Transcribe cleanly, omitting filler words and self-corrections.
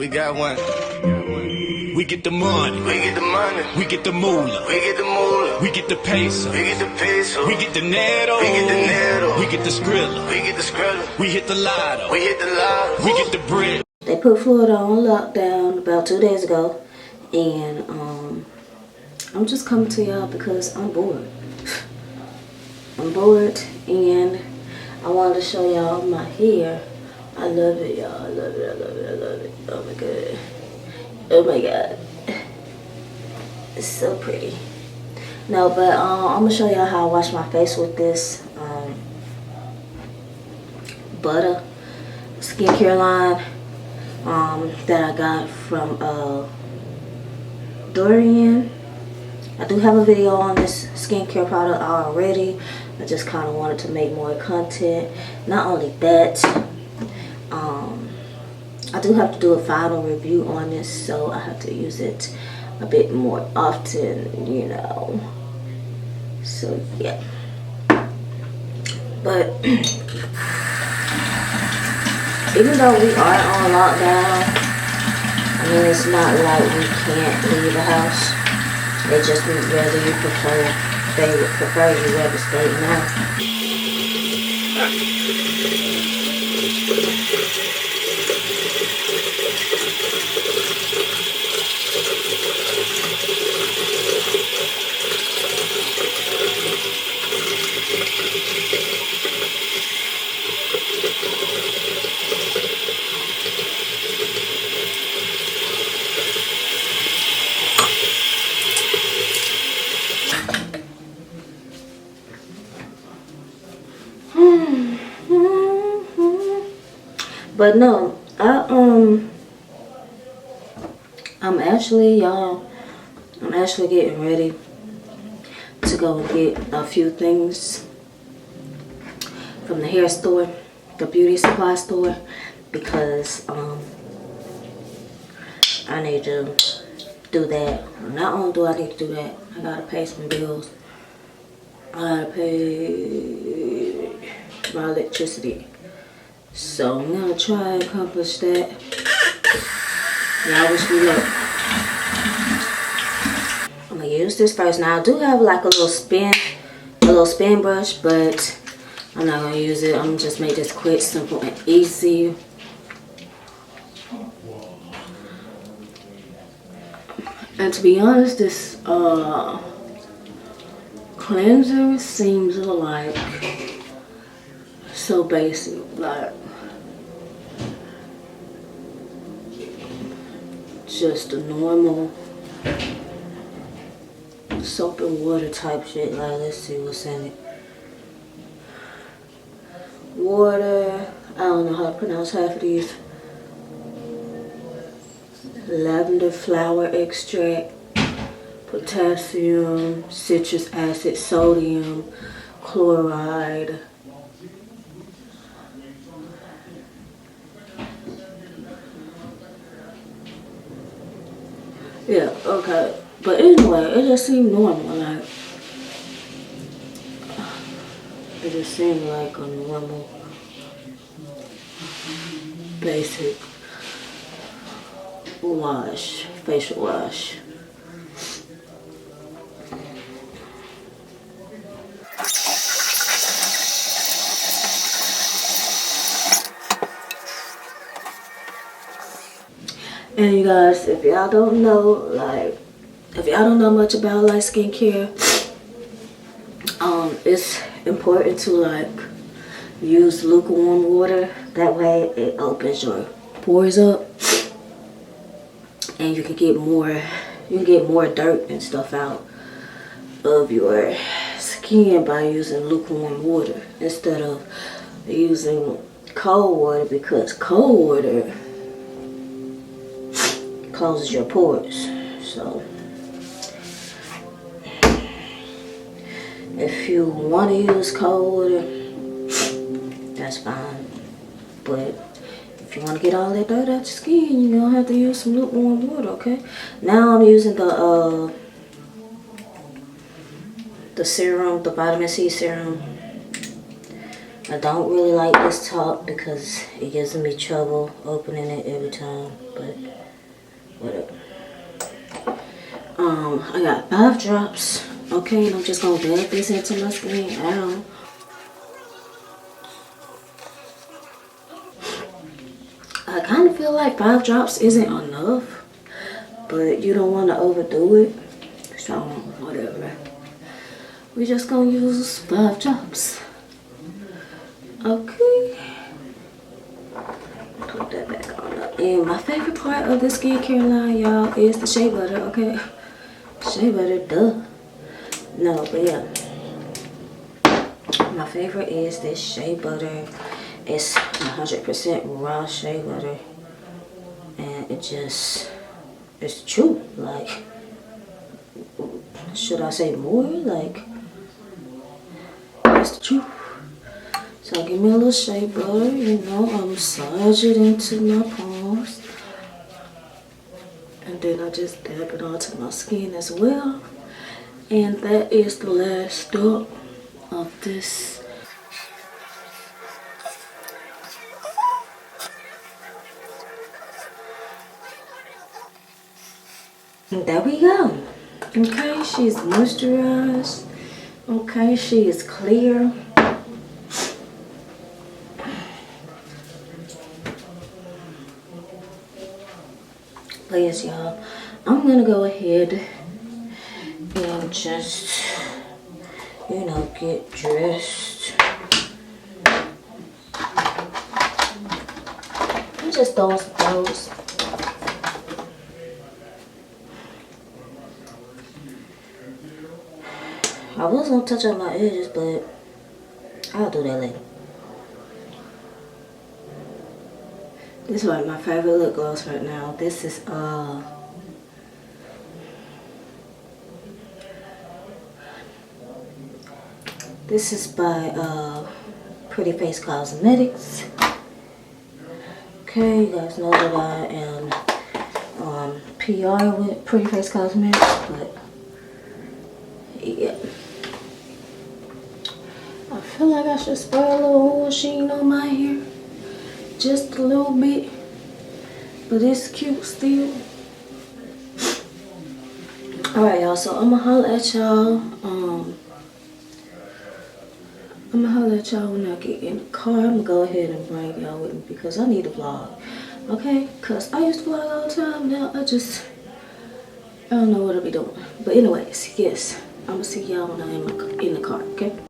We got one. We get the money. We get the money. We get the moolah. We get the moolah. We get the peso. We get the peso. We get the netto. We get the netto. We get the skrilla. We get the skrilla. We hit the lotto. We hit the lotto. We get the bread. They put Florida on lockdown about 2 days ago, and I'm just coming to y'all because I'm bored. I'm bored, and I wanted to show y'all my hair. I love it, y'all. I love it. I love it. I love it. Oh my god. Oh my god. It's so pretty. No, but I'm gonna show y'all how I wash my face with this Butta skincare line that I got from Dorian. I do have a video on this skincare product already. I just kind of wanted to make more content. Not only that, I do have to do a final review on this, so I have to use it a bit more often, you know. So yeah. But even though we are on lockdown, I mean, it's not like we can't leave the house. They just rather you they would prefer you rather stay now. But no, I'm actually getting ready to go and get a few things from the hair store, the beauty supply store, because I need to do that. Not only do I need to do that, I gotta pay some bills. I gotta pay my electricity. So I'm gonna try and accomplish that. Y'all wish me luck. I'm gonna use this first. Now I do have like a little spin brush, but I'm not gonna use it. I'm gonna just make this quick, simple, and easy. And to be honest, this cleanser seems like so basic, like just a normal soap and water type shit. Like, let's see what's in it. Water, I don't know how to pronounce half of these. Lavender flower extract, potassium, citrus acid, sodium, chloride. Yeah, okay. But anyway, it just seemed normal, like it just seemed like a normal basic wash, facial wash. And you guys, if y'all don't know, if y'all don't know much about like skincare, it's important to use lukewarm water. That way it opens your pores up, and you can get more dirt and stuff out of your skin by using lukewarm water instead of using cold water, because cold water closes your pores. So if you want to use cold water, that's fine. But if you want to get all that dirt out your skin, you're gonna have to use some lukewarm water, okay? Now I'm using the serum, the vitamin C serum. I don't really like this top because it gives me trouble opening it every time. but whatever. I got 5 drops, okay, and I'm just gonna dab this into my skin. Ow. I kind of feel like 5 drops isn't enough, but you don't want to overdo it, so whatever. We're just gonna use 5 drops. Okay. Put that back on up. And my favorite part of the skincare line, y'all, is the shea butter, okay? Shea butter, duh. No, but yeah. My favorite is this shea butter. It's 100% raw shea butter. And it just, it's true. Like, should I say more? Like, it's the truth. So give me a little shea butter, you know, I massage it into my palms. And then I just dab it onto my skin as well. And that is the last step of this. And there we go. Okay, she's moisturized. Okay, she is clear. But yes, y'all, I'm gonna go ahead and just, you know, get dressed. I'm just throwing some clothes. I was gonna touch up my edges, but I'll do that later. This is like my favorite lip gloss right now. This is by Pretty Face Cosmetics. Okay, you guys know that I am PR with Pretty Face Cosmetics, but yeah. I feel like I should spray a little oil sheen on my hair. Just a little bit. But it's cute still. Alright, y'all, so I'ma holler at y'all. I'ma holler at y'all when I get in the car. I'ma go ahead and bring y'all with me because I need a vlog. Okay? Cause I used to vlog all the time. Now I don't know what I'll be doing. But anyways, yes. I'ma see y'all when I'm in the car, okay?